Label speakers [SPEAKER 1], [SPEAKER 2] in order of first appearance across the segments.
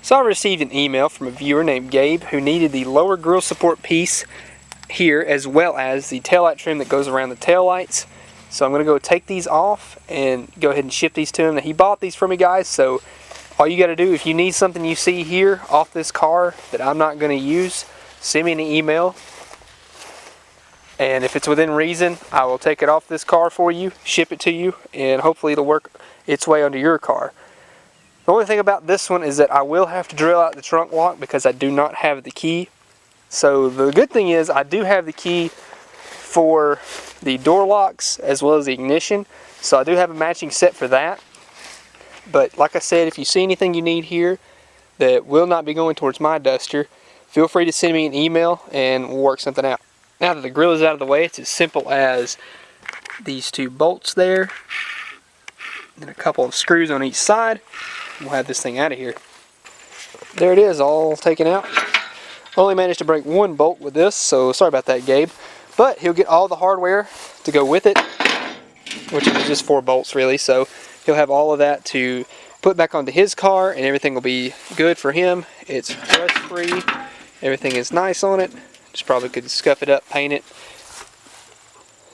[SPEAKER 1] So I received an email from a viewer named Gabe who needed the lower grille support piece here as well as the taillight trim that goes around the taillights. So I'm going to go take these off and go ahead and ship these to him. Now, he bought these for me, guys, so all you got to do, if you need something you see here off this car that I'm not going to use, send me an email. And if it's within reason, I will take it off this car for you, ship it to you, and hopefully it'll work its way onto your car. The only thing about this one is that I will have to drill out the trunk lock because I do not have the key. So the good thing is I do have the key for the door locks as well as the ignition. So I do have a matching set for that. But like I said, if you see anything you need here that will not be going towards my Duster, feel free to send me an email and we'll work something out. Now that the grill is out of the way, it's as simple as these two bolts there and a couple of screws on each side. We'll have this thing out of here. There it is, all taken out. Only managed to break one bolt with this, so sorry about that, Gabe. But he'll get all the hardware to go with it, which is just 4 bolts really, so he'll have all of that to put back onto his car and everything will be good for him. It's rust free, everything is nice on it. Just probably could scuff it up, paint it.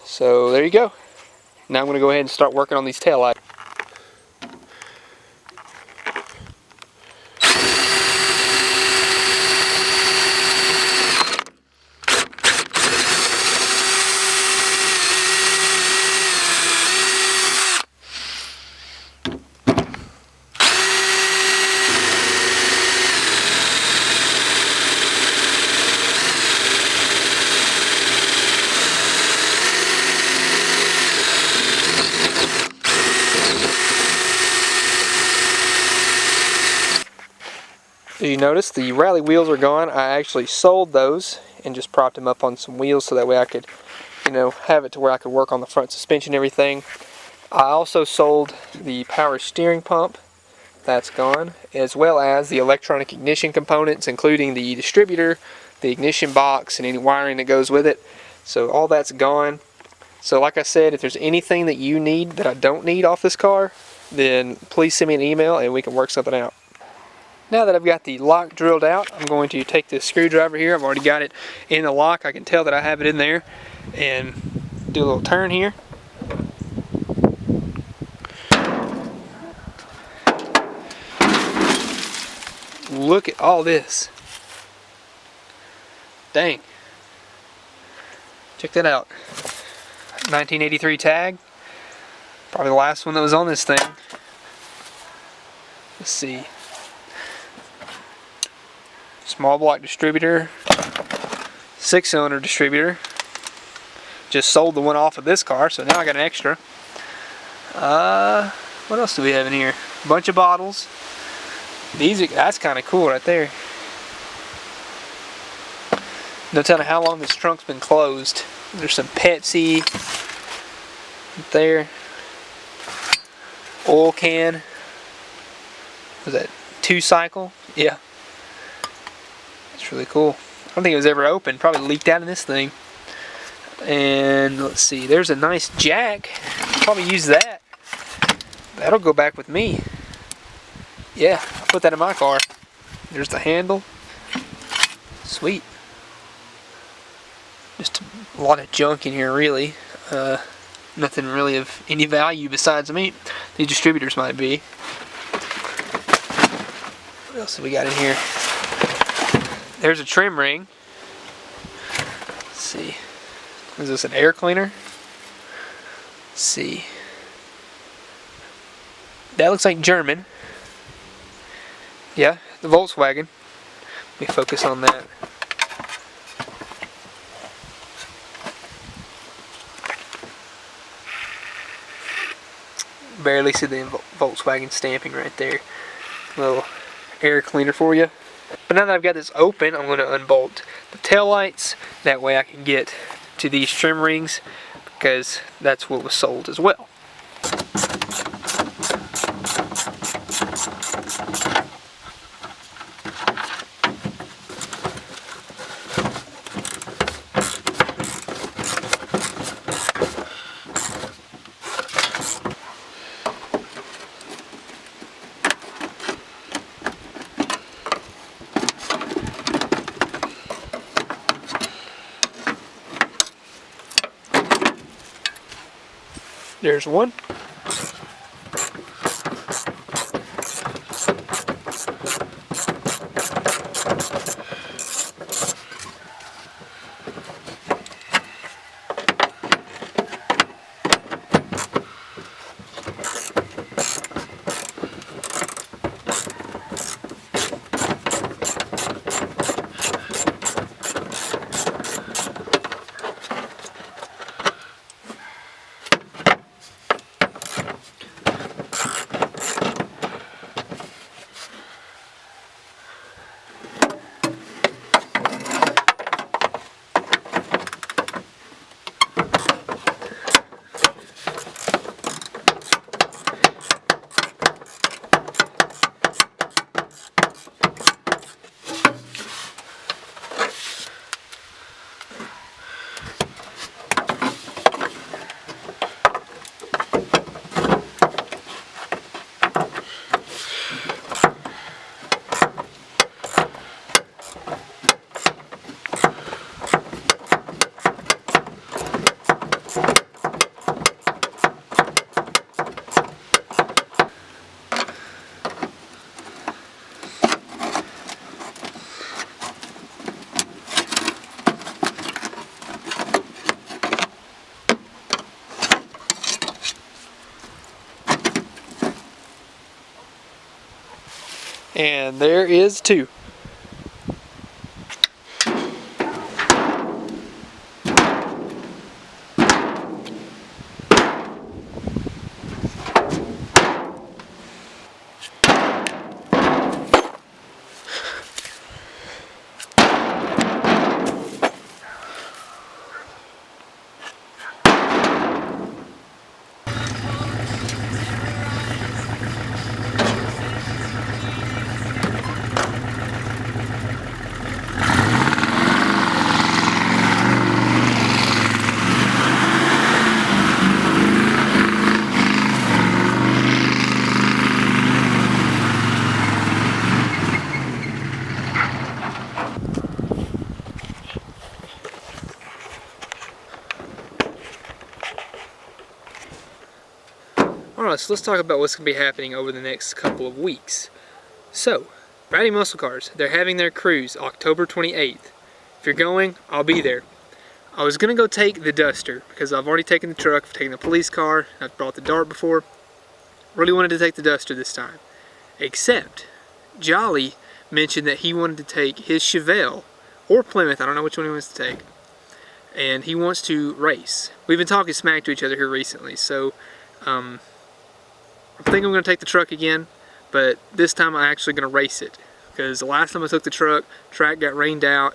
[SPEAKER 1] So there you go. Now I'm going to go ahead and start working on these taillights. You notice the rally wheels are gone. I actually sold those and just propped them up on some wheels so that way I could, have it to where I could work on the front suspension and everything. I also sold the power steering pump. That's gone, as well as the electronic ignition components, including the distributor, the ignition box, and any wiring that goes with it. So all that's gone. So like I said, if there's anything that you need that I don't need off this car, then please send me an email and we can work something out. Now that I've got the lock drilled out, I'm going to take this screwdriver here. I've already got it in the lock. I can tell that I have it in there. And do a little turn here. Look at all this. Dang. Check that out. 1983 tag. Probably the last one that was on this thing. Let's see. Small block distributor, 6-cylinder distributor. Just sold the one off of this car, so now I got an extra. What else do we have in here? A bunch of bottles. That's kind of cool right there. No telling how long this trunk's been closed. There's some Pepsi right there. Oil can. Was that 2-cycle? Yeah. It's really cool. I don't think it was ever open. Probably leaked out in this thing. And let's see. There's a nice jack. Probably use that. That'll go back with me. Yeah, I'll put that in my car. There's the handle. Sweet. Just a lot of junk in here, really. Nothing really of any value besides me. These distributors might be. What else have we got in here? There's a trim ring. Let's see. Is this an air cleaner? Let's see. That looks like German. Yeah, the Volkswagen. Let me focus on that. Barely see the Volkswagen stamping right there. Little air cleaner for you. But now that I've got this open, I'm going to unbolt the taillights. That way I can get to these trim rings because that's what was sold as well. There's one. And there is two. Alright, so let's talk about what's going to be happening over the next couple of weeks. So, Ratty Muscle Cars, they're having their cruise October 28th. If you're going, I'll be there. I was going to go take the Duster, because I've already taken the truck, I've taken the police car, I've brought the Dart before. Really wanted to take the Duster this time. Except, Jolly mentioned that he wanted to take his Chevelle, or Plymouth, I don't know which one he wants to take, and he wants to race. We've been talking smack to each other here recently, so I think I'm going to take the truck again, but this time I'm actually going to race it. Because the last time I took the track got rained out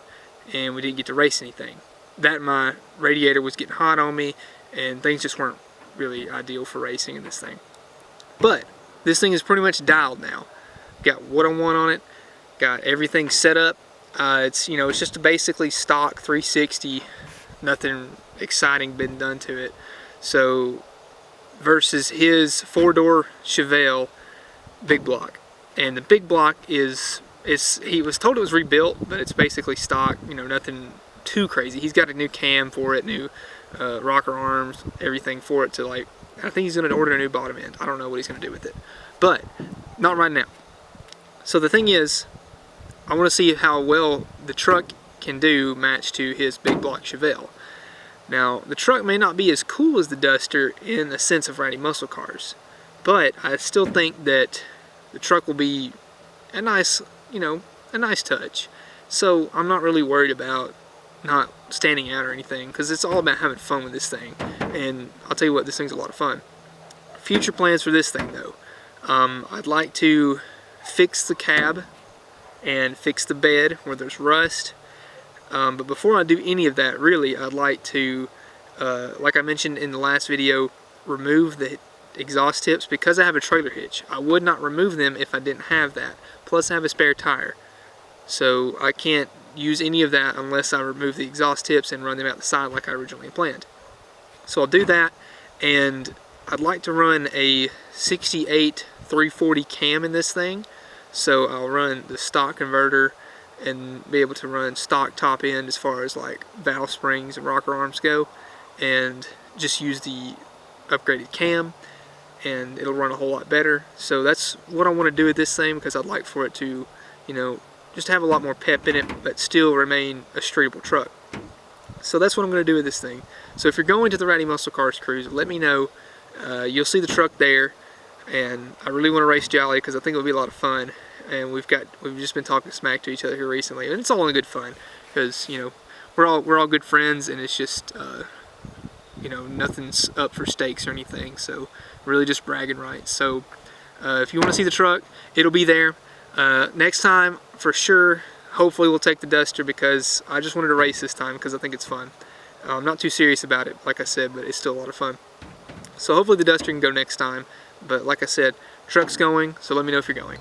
[SPEAKER 1] and we didn't get to race anything. That my radiator was getting hot on me and things just weren't really ideal for racing in this thing. But this thing is pretty much dialed now. Got what I want on it, got everything set up. It's just a basically stock 360, nothing exciting been done to it. So versus his four-door Chevelle big block, and the big block he was told it was rebuilt, but it's basically stock, nothing too crazy. He's got a new cam for it, new rocker arms, everything for it to I think he's going to order a new bottom end. I don't know what he's going to do with it, but not right now. So the thing is, I want to see how well the truck can do match to his big block Chevelle. Now, the truck may not be as cool as the Duster in the sense of Ratty Muscle Cars, but I still think that the truck will be a nice, a nice touch. So I'm not really worried about not standing out or anything, because it's all about having fun with this thing. And I'll tell you what, this thing's a lot of fun. Future plans for this thing, though. I'd like to fix the cab and fix the bed where there's rust. But before I do any of that, really, I'd like to, like I mentioned in the last video, remove the exhaust tips because I have a trailer hitch. I would not remove them if I didn't have that. Plus I have a spare tire. So I can't use any of that unless I remove the exhaust tips and run them out the side like I originally planned. So I'll do that, and I'd like to run a 68 340 cam in this thing. So I'll run the stock converter and be able to run stock top end as far as like valve springs and rocker arms go, and just use the upgraded cam, and it'll run a whole lot better. So that's what I want to do with this thing, because I'd like for it to, you know, just have a lot more pep in it, but still remain a streetable truck. So that's what I'm going to do with this thing. So if you're going to the Rowdy Muscle Cars cruise, let me know. You'll see the truck there, and I really want to race Jolly because I think it'll be a lot of fun. And we've just been talking smack to each other here recently, and it's all in good fun because, you know, we're all good friends, and it's just you know, nothing's up for stakes or anything. So really just bragging rights. So if you want to see the truck, it'll be there. Next time for sure. Hopefully we'll take the Duster, because I just wanted to race this time because I think it's fun. I'm not too serious about it, like I said, but it's still a lot of fun. So hopefully the Duster can go next time. But like I said, truck's going, so let me know if you're going.